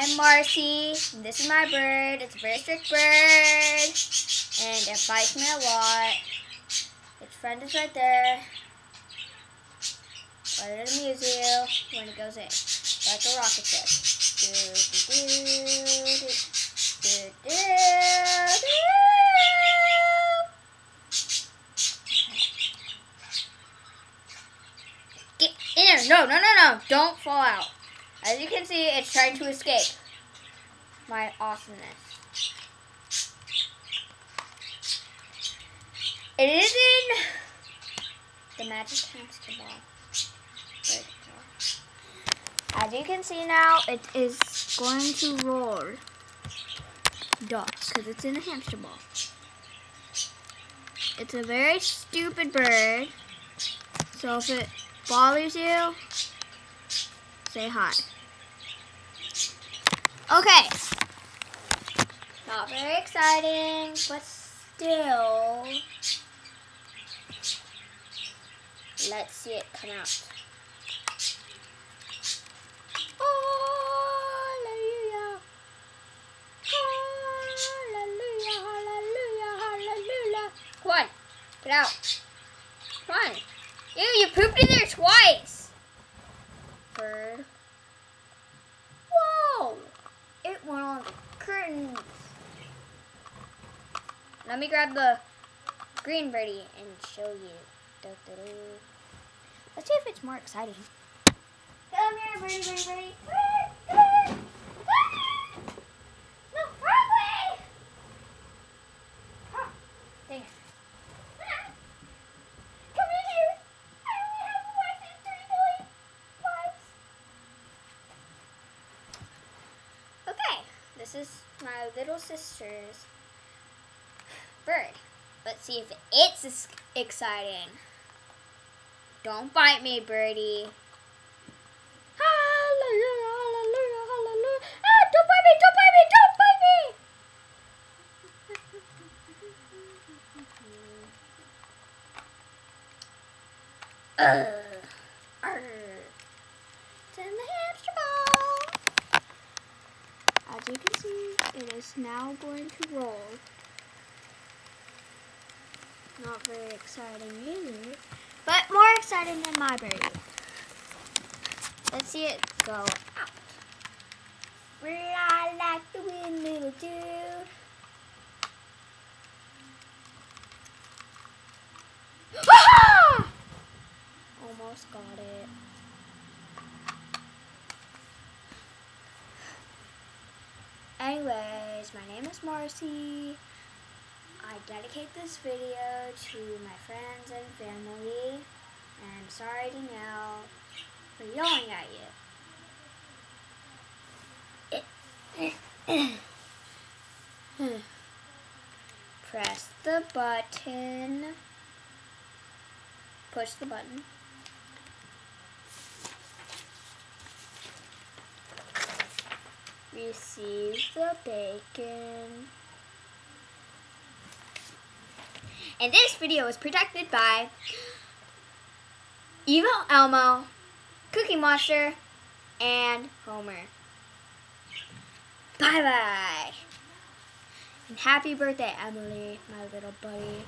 I'm Marcy, and this is my bird. It's a very strict bird, and it bites me a lot. Its friend is right there. Let it amuse you when it goes in, like a rocket ship. Get in there! No! Don't fall out. As you can see, it's trying to escape my awesomeness. It is in the magic hamster ball. As you can see now, it is going to roll. Duh, because it's in a hamster ball. It's a very stupid bird. So if it bothers you, say hi. Okay. Not very exciting, but still. Let's see it come out. Hallelujah. Hallelujah, hallelujah, hallelujah. Come on, get out. Come on. Ew, you pooped in there twice. Bird. Whoa! It went on the curtains. Let me grab the green birdie and show you. Let's see if it's more exciting. Come here, birdie, birdie, birdie. No, run away! Oh, dang it. Come in here. I only have a wife and 3 million wives. Okay, this is my little sister's bird. Let's see if it's exciting. Don't bite me, birdie. Hallelujah, hallelujah, hallelujah. Ah, don't bite me, don't bite me, don't bite me. It's in the hamster ball. As you can see, it is now going to roll. Not very exciting either, but more exciting than my birdie. Let's see it go out. Fly like the wind, little dude. Ah! Almost got it. Anyways, my name is Marcy. I dedicate this video to my friends and family, and I'm sorry to Nell for yelling at you. Press the button. Push the button. Receive the bacon. And this video was protected by Evil Elmo, Cookie Monster, and Homer. Bye-bye. And happy birthday, Emily, my little buddy.